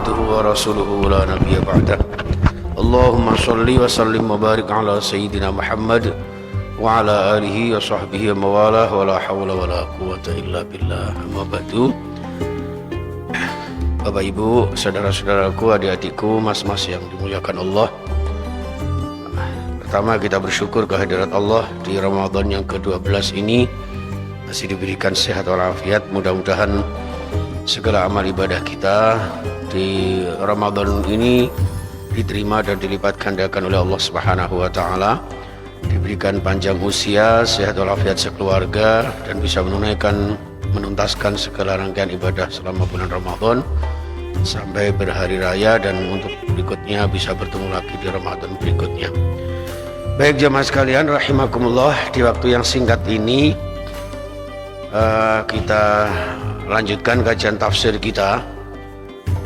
عبده ورسوله لا نبي بعده اللهم صل وسلم وبارك على سيدنا محمد وعلى آله وصحبه وموالاه ولا حول ولا قوة إلا بالله أما بعد. Bapak Ibu, saudara-saudaraku, adik-adikku, mas-mas yang dimuliakan Allah. Pertama, kita bersyukur kehadirat Allah di Ramadan yang ke-12 ini masih diberikan sehat walafiat. Mudah-mudahan segala amal ibadah kita di Ramadan ini diterima dan dilipat gandakan oleh Allah Subhanahu wa taala. Diberikan panjang usia, sehat walafiat sekeluarga, dan bisa menuntaskan segala rangkaian ibadah selama bulan Ramadan sampai berhari raya, dan untuk berikutnya bisa bertemu lagi di Ramadan berikutnya. Baik jemaah sekalian rahimakumullah, di waktu yang singkat ini kita lanjutkan kajian tafsir kita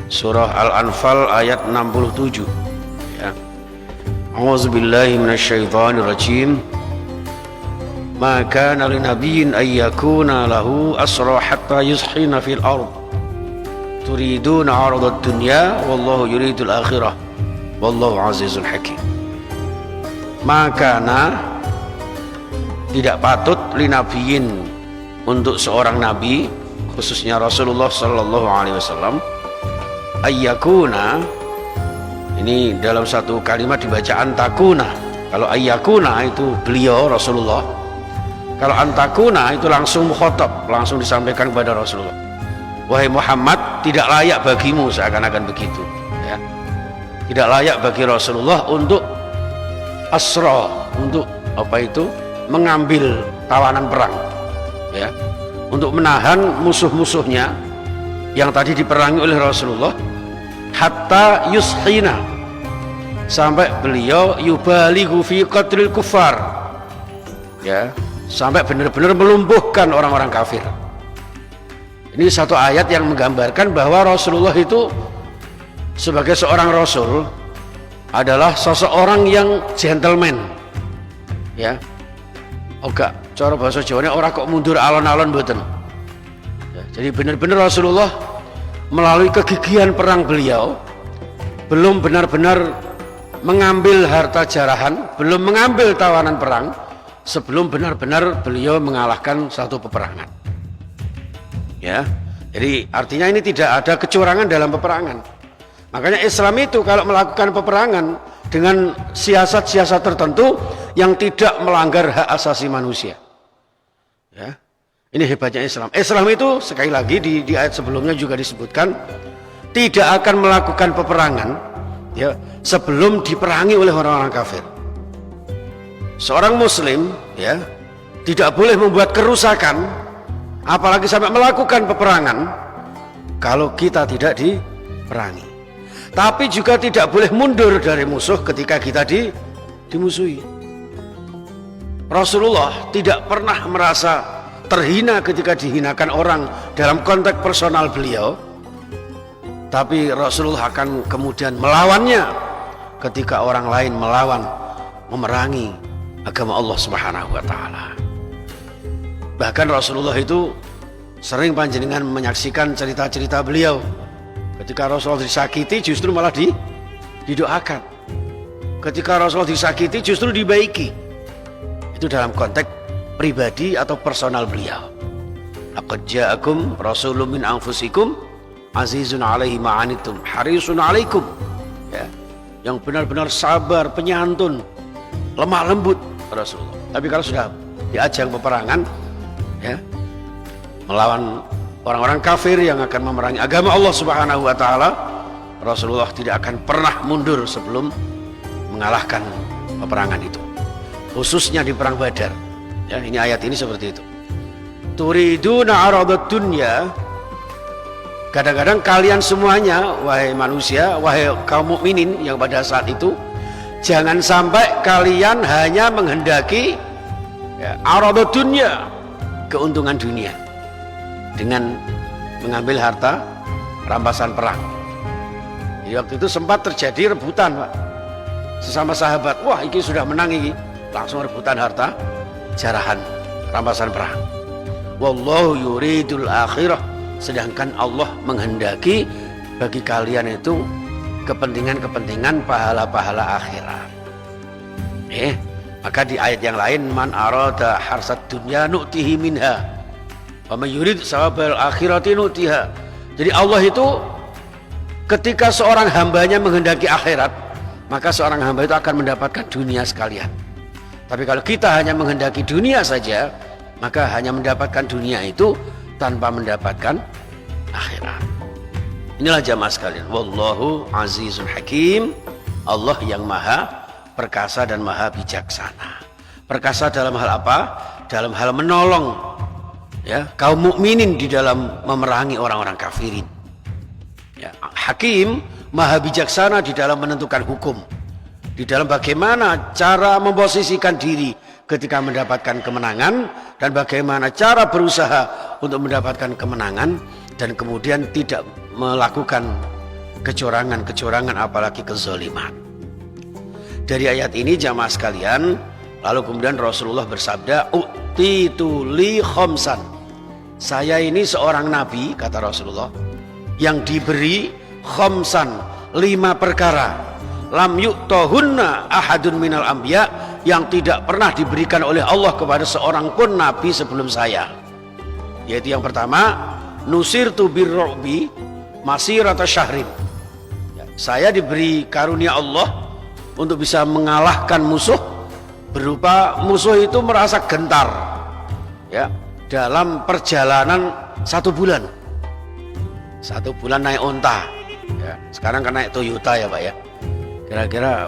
surah Al-Anfal ayat 67 ya. A'udzubillahi minasyaitonirrajim. Ma kana linabiyyin ay yakuna lahu asra hatta yuskhina fil ard turiduna 'aradad dunya wallahu yuridul akhirah wallahu azizul hakim. Maka tidak patut linabiyyin, untuk seorang nabi khususnya Rasulullah sallallahu alaihi wasallam, ayyakuna, ini dalam satu kalimat dibaca antakuna. Kalau ayyakuna itu beliau Rasulullah, kalau antakuna itu langsung mukhatab, langsung disampaikan kepada Rasulullah. Wahai Muhammad, tidak layak bagimu, seakan-akan begitu ya. Tidak layak bagi Rasulullah untuk asra, untuk apa itu, mengambil tawanan perang ya, untuk menahan musuh-musuhnya yang tadi diperangi oleh Rasulullah, hatta yushina, sampai beliau yubalighu fi qatlil kuffar ya, sampai benar-benar melumpuhkan orang-orang kafir. Ini satu ayat yang menggambarkan bahwa Rasulullah itu sebagai seorang Rasul adalah seseorang yang gentleman ya. Oga, cara bahasa Jawanya orang kok mundur alon-alon mboten ya. Jadi benar-benar Rasulullah melalui kegigihan perang beliau belum benar-benar mengambil harta jarahan, belum mengambil tawanan perang sebelum benar-benar beliau mengalahkan satu peperangan ya. Jadi artinya ini tidak ada kecurangan dalam peperangan. Makanya Islam itu kalau melakukan peperangan dengan siasat-siasat tertentu yang tidak melanggar hak asasi manusia ya. Ini hebatnya Islam. Islam itu sekali lagi di ayat sebelumnya juga disebutkan tidak akan melakukan peperangan ya sebelum diperangi oleh orang-orang kafir. Seorang muslim ya tidak boleh membuat kerusakan, apalagi sampai melakukan peperangan, kalau kita tidak diperangi. Tapi juga tidak boleh mundur dari musuh ketika kita dimusuhi. Rasulullah tidak pernah merasa terhina ketika dihinakan orang dalam konteks personal beliau, tapi Rasulullah akan kemudian melawannya ketika orang lain melawan, memerangi agama Allah Subhanahu wa taala. Bahkan Rasulullah itu sering panjenengan menyaksikan cerita-cerita beliau ketika Rasulullah disakiti justru malah didoakan, ketika Rasulullah disakiti justru dibaiki. Itu dalam konteks pribadi atau personal beliau. Laqad ja'akum rasulun min anfusikum azizun 'alaihi ma 'anittum harisun 'alaikum ya, yang benar-benar sabar, penyantun, lemah lembut Rasulullah. Tapi kalau sudah di ajang peperangan ya, melawan orang-orang kafir yang akan memerangi agama Allah Subhanahu wa taala, Rasulullah tidak akan pernah mundur sebelum mengalahkan peperangan itu. Khususnya di perang Badar. Ya, ini ayat ini seperti itu. Turiduna 'aradad dunya. Kadang-kadang kalian semuanya, wahai manusia, wahai kaum mukminin yang pada saat itu, jangan sampai kalian hanya menghendaki ya, 'aradad dunya, keuntungan dunia, dengan mengambil harta rampasan perang. Jadi waktu itu sempat terjadi rebutan, Pak. Sesama sahabat, wah ini sudah menang ini, langsung rebutan harta jarahan rampasan perang. Wallahu yuridul akhirah, sedangkan Allah menghendaki bagi kalian itu kepentingan-kepentingan pahala-pahala akhirat. Maka di ayat yang lain, man arada harsad dunya nu'tihi minha wa may yurid sawabal akhirati nu'tiha. Jadi Allah itu ketika seorang hambanya menghendaki akhirat, maka seorang hamba itu akan mendapatkan dunia sekalian. Tapi kalau kita hanya menghendaki dunia saja, maka hanya mendapatkan dunia itu tanpa mendapatkan akhirat. Inilah jamaah sekalian, wallahu azizun hakim. Allah yang maha perkasa dan maha bijaksana. Perkasa dalam hal apa? Dalam hal menolong ya kaum mukminin di dalam memerangi orang-orang kafirin. Ya, hakim maha bijaksana di dalam menentukan hukum, di dalam bagaimana cara memposisikan diri ketika mendapatkan kemenangan dan bagaimana cara berusaha untuk mendapatkan kemenangan dan kemudian tidak melakukan kecurangan-kecurangan apalagi kezaliman. Dari ayat ini jamaah sekalian, lalu kemudian Rasulullah bersabda, "Utitu li khamsan." Saya ini seorang nabi, kata Rasulullah, yang diberi khamsan, 5 perkara. Lam yu'tahunna ahadun minal anbiya, yang tidak pernah diberikan oleh Allah kepada seorang pun nabi sebelum saya. Yaitu yang pertama, nusirtu birru'bi masirata syahrin. Saya diberi karunia Allah untuk bisa mengalahkan musuh, berupa musuh itu merasa gentar ya dalam perjalanan 1 bulan. 1 bulan naik onta ya. Sekarang kan naik Toyota ya Pak ya. Kira-kira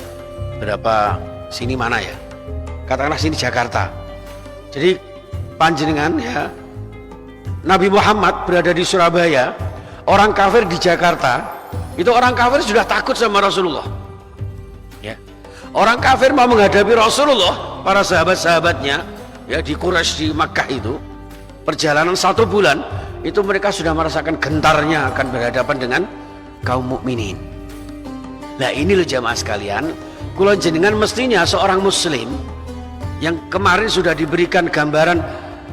berapa sini mana ya? Katakanlah sini Jakarta. Jadi panjenengan ya, Nabi Muhammad berada di Surabaya, orang kafir di Jakarta, itu orang kafir sudah takut sama Rasulullah ya. Orang kafir mau menghadapi Rasulullah, para sahabat-sahabatnya ya di Quraisy, di Makkah itu, perjalanan 1 bulan itu mereka sudah merasakan gentarnya akan berhadapan dengan kaum mukminin. Nah ini loh jamaah sekalian, kula jenengan mestinya seorang muslim yang kemarin sudah diberikan gambaran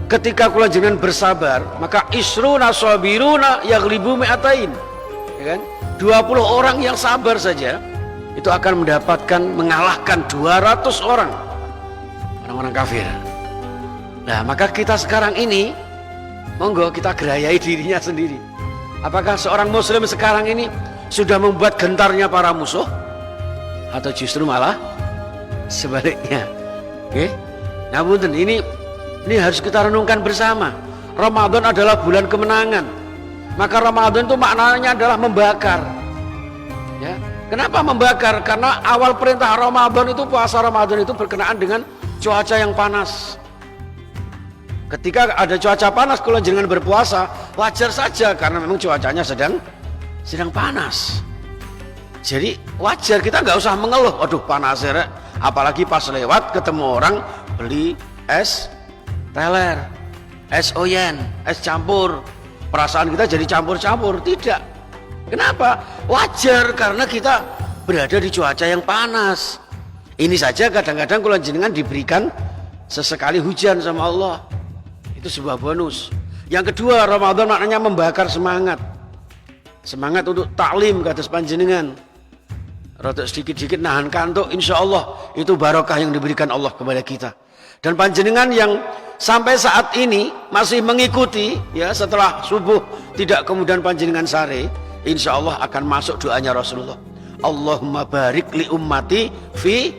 ketika kula jenengan bersabar, maka isruna sabiruna yaghlibu mi'atain ya kan? 20 orang yang sabar saja itu akan mendapatkan mengalahkan 200 orang orang-orang kafir. Nah maka kita sekarang ini monggo kita gerayai dirinya sendiri. Apakah seorang muslim sekarang ini sudah membuat gentarnya para musuh atau justru malah sebaliknya? Oke? Nah punten, ini harus kita renungkan bersama. Ramadan adalah bulan kemenangan. Maka Ramadan itu maknanya adalah membakar. Ya. Kenapa membakar? Karena awal perintah Ramadan itu, puasa Ramadan itu berkenaan dengan cuaca yang panas. Ketika ada cuaca panas, kalau jangan berpuasa, wajar saja karena memang cuacanya sedang panas. Jadi wajar, kita nggak usah mengeluh, aduh panas ya. Apalagi pas lewat ketemu orang beli es teler, es oyen, es campur, perasaan kita jadi campur-campur. Tidak. Kenapa? Wajar karena kita berada di cuaca yang panas. Ini saja kadang-kadang kalau jenengan diberikan sesekali hujan sama Allah, itu sebuah bonus. Yang kedua, Ramadan maknanya membakar semangat. Semangat untuk taklim kata panjenengan. Rotok sedikit-sedikit nahan kantuk, insya Allah itu barokah yang diberikan Allah kepada kita. Dan panjenengan yang sampai saat ini masih mengikuti ya setelah subuh, tidak kemudian panjenengan sare, insya Allah akan masuk doanya Rasulullah. Allahumma barik li ummati fi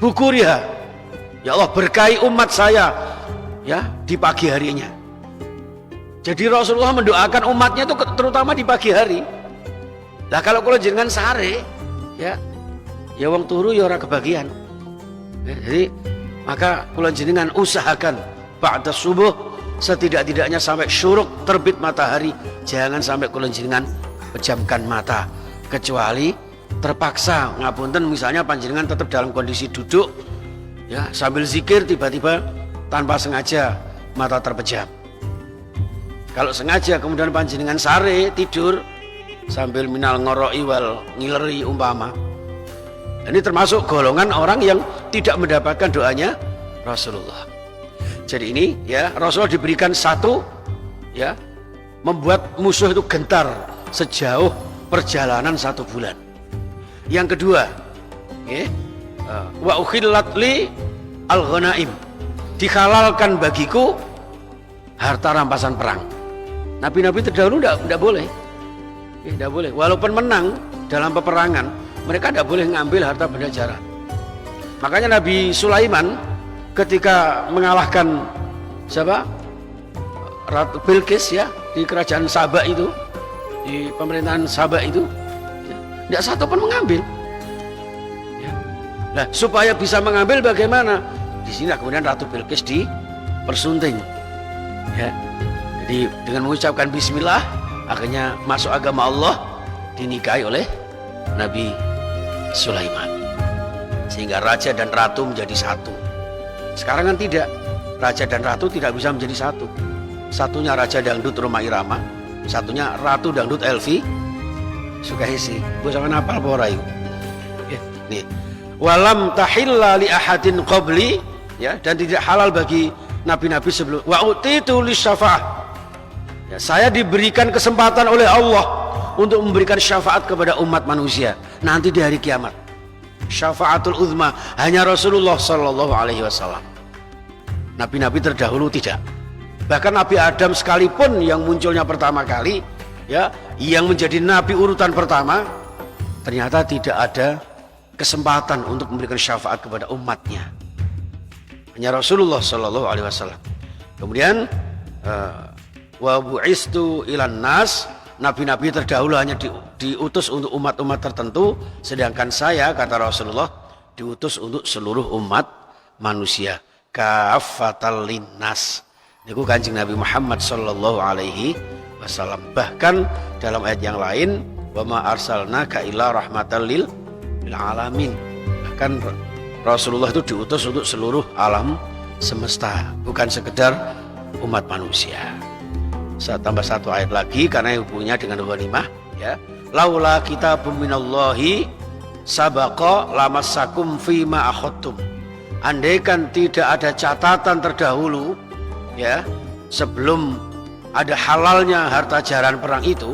bukuriha. Ya Allah berkahi umat saya ya di pagi harinya. Jadi Rasulullah mendoakan umatnya itu terutama di pagi hari. Lah kalau jenengan sare ya wong turu ya ora kebagian. Ya, jadi maka kula jenengan usahakan ba'da subuh setidak-tidaknya sampai syuruk terbit matahari, jangan sampai kula jenengan pejamkan mata, kecuali terpaksa ngapunten misalnya panjenengan tetap dalam kondisi duduk ya sambil zikir, tiba-tiba tanpa sengaja mata terpejam. Kalau sengaja kemudian panjenengan sare tidur sambil minal ngoroi wal ngileri umpama, ini termasuk golongan orang yang tidak mendapatkan doanya Rasulullah. Jadi ini ya Rasulullah diberikan satu ya membuat musuh itu gentar sejauh perjalanan 1 bulan. Yang kedua, wa ukhillat li al-ghanaim, dihalalkan bagiku harta rampasan perang. Nabi-nabi terdahulu tidak boleh, tidak boleh. Walaupun menang dalam peperangan, mereka tidak boleh ngambil harta benda jara. Makanya Nabi Sulaiman ketika mengalahkan siapa? Ratu Bilqis ya, di kerajaan Sabak itu, di pemerintahan Sabak itu, tidak satu pun mengambil. Ya. Nah, supaya bisa mengambil bagaimana? Di sini kemudian Ratu Bilqis dipersunting. Ya. Jadi dengan mengucapkan Bismillah, akhirnya masuk agama Allah, dinikahi oleh Nabi Sulaiman. Sehingga raja dan ratu menjadi satu. Sekarang kan tidak, raja dan ratu tidak bisa menjadi satu. Satunya Raja Dangdut Rhoma Irama, satunya Ratu Dangdut Elvi Sukaisi. Gue sama napal pora itu. Nih, walam tahilla li ahadin qabli, ya, dan tidak halal bagi nabi-nabi sebelum. Wa utitu lisyafa'ah. Ya, saya diberikan kesempatan oleh Allah untuk memberikan syafaat kepada umat manusia nanti di hari kiamat. Syafaatul uzma hanya Rasulullah sallallahu alaihi wasallam. Nabi-nabi terdahulu tidak. Bahkan Nabi Adam sekalipun yang munculnya pertama kali, ya, yang menjadi nabi urutan pertama, ternyata tidak ada kesempatan untuk memberikan syafaat kepada umatnya. Hanya Rasulullah Shallallahu Alaihi Wasallam. Kemudian wa bu'istu ilan nas, nabi-nabi terdahulu hanya diutus untuk umat-umat tertentu, sedangkan saya, kata Rasulullah, diutus untuk seluruh umat manusia. Kafatal linnas. Itu Kanjeng Nabi Muhammad sallallahu alaihi wasallam. Bahkan dalam ayat yang lain, wa ma arsalnaka illa rahmatan lil alamin. Bahkan Rasulullah itu diutus untuk seluruh alam semesta, bukan sekedar umat manusia. Saya tambah 1 ayat lagi karena hubungannya dengan ghanimah, ya. Laula kitabun minallahi sabaqa lamassakum fima akhadtum. Andaikan tidak ada catatan terdahulu, ya, sebelum ada halalnya harta jaran perang itu,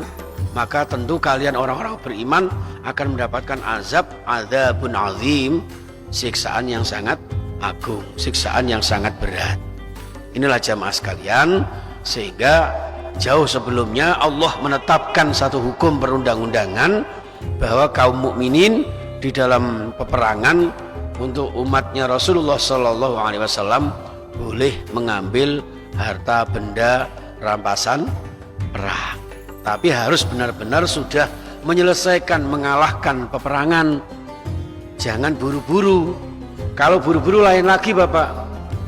maka tentu kalian orang-orang beriman akan mendapatkan azabun azim, siksaan yang sangat agung, siksaan yang sangat berat. Inilah jamaah sekalian, sehingga jauh sebelumnya Allah menetapkan satu hukum perundang-undangan bahwa kaum mukminin di dalam peperangan untuk umatnya Rasulullah Shallallahu Alaihi Wasallam boleh mengambil harta benda rampasan perang, tapi harus benar-benar sudah menyelesaikan, mengalahkan peperangan. Jangan buru-buru. Kalau buru-buru lain lagi, Bapak.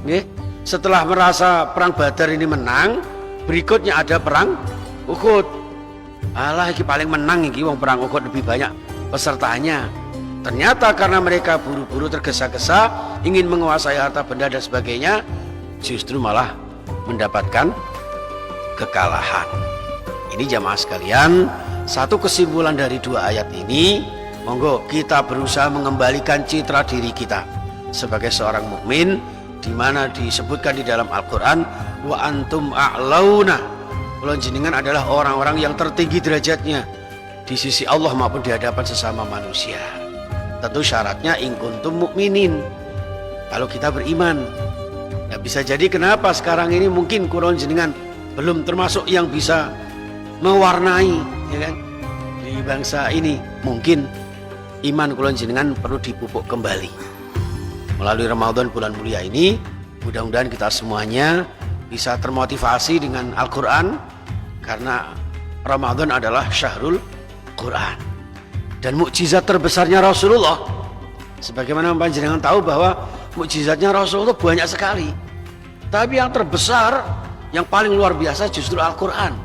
Nih, setelah merasa perang Badar ini menang, berikutnya ada perang Uhud. Alah, ini paling menang ini, wong perang Uhud lebih banyak pesertanya. Ternyata karena mereka buru-buru tergesa-gesa ingin menguasai harta benda dan sebagainya, justru malah mendapatkan kekalahan. Ini jamaah sekalian, satu kesimpulan dari 2 ayat ini, monggo kita berusaha mengembalikan citra diri kita sebagai seorang mukmin, di mana disebutkan di dalam Al-Qur'an, wa antum a'launa. Kula jenengan adalah orang-orang yang tertinggi derajatnya di sisi Allah maupun di hadapan sesama manusia. Tentu syaratnya in kuntum mukminin, kalau kita beriman. Ya, bisa jadi kenapa sekarang ini mungkin kula jenengan belum termasuk yang bisa mewarnai, ya kan, di bangsa ini. Mungkin iman kula jenengan perlu dipupuk kembali melalui Ramadan bulan mulia ini. Mudah-mudahan kita semuanya bisa termotivasi dengan Al-Quran, karena Ramadan adalah syahrul Quran. Dan mukjizat terbesarnya Rasulullah, sebagaimana panjenengan tahu bahwa mukjizatnya Rasulullah banyak sekali, tapi yang terbesar, yang paling luar biasa justru Al-Quran.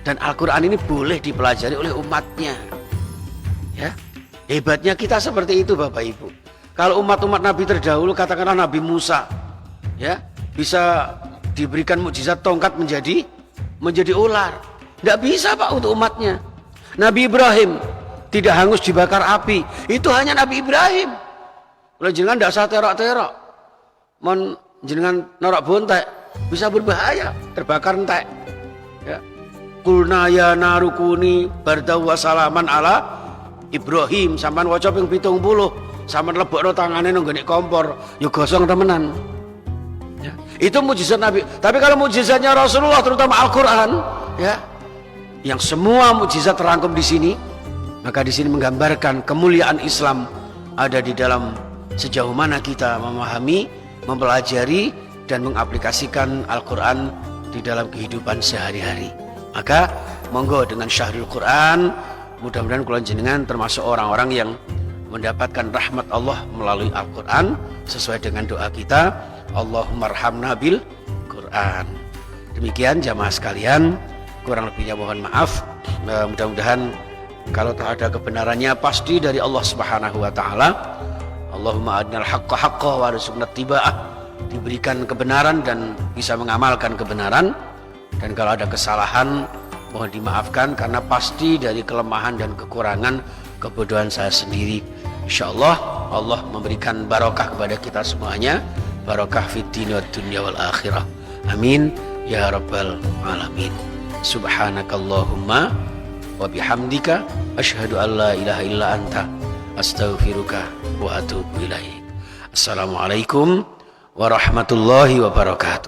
Dan Al-Quran ini boleh dipelajari oleh umatnya, ya. Hebatnya kita seperti itu, Bapak Ibu. Kalau umat-umat Nabi terdahulu, katakanlah Nabi Musa, ya, bisa diberikan mukjizat tongkat menjadi ular. Tidak bisa, Pak, untuk umatnya. Nabi Ibrahim tidak hangus dibakar api, itu hanya Nabi Ibrahim. Kalau jenengan tidak usah terok-terok, mon jenengan norak bontek bisa berbahaya, terbakar entek, ya. Qulna ya narukuni bardaw wa salaman ala Ibrahim. Sampean waca ping 70, sampean lebokno tangane nang nggone kompor, ya gosong temenan. Ya, itu mujizat Nabi. Tapi kalau mujizatnya Rasulullah, terutama Al-Qur'an, ya, yang semua mujizat terangkum di sini, maka di sini menggambarkan kemuliaan Islam ada di dalam sejauh mana kita memahami, mempelajari dan mengaplikasikan Al-Qur'an di dalam kehidupan sehari-hari. Maka monggo dengan Syahrul Quran, mudah-mudahan kula jenengan termasuk orang-orang yang mendapatkan rahmat Allah melalui Al-Quran sesuai dengan doa kita, Allahumma arhamna bil Quran. Demikian jamaah sekalian, kurang lebihnya mohon maaf. Mudah-mudahan kalau tak ada kebenarannya pasti dari Allah Subhanahu wa taala. Allahumma adnal haqqa haqqa wa rizqna tiba'ah. Diberikan kebenaran dan bisa mengamalkan kebenaran. Dan kalau ada kesalahan mohon dimaafkan karena pasti dari kelemahan dan kekurangan kebodohan saya sendiri. Insyaallah Allah memberikan barokah kepada kita semuanya, barokah fid din wad dunya wal akhirah. Amin ya rabbal alamin. Subhanakallahumma wa bihamdika asyhadu an la ilaha illa anta astaghfiruka wa atubu ilaik. Assalamualaikum warahmatullahi wabarakatuh.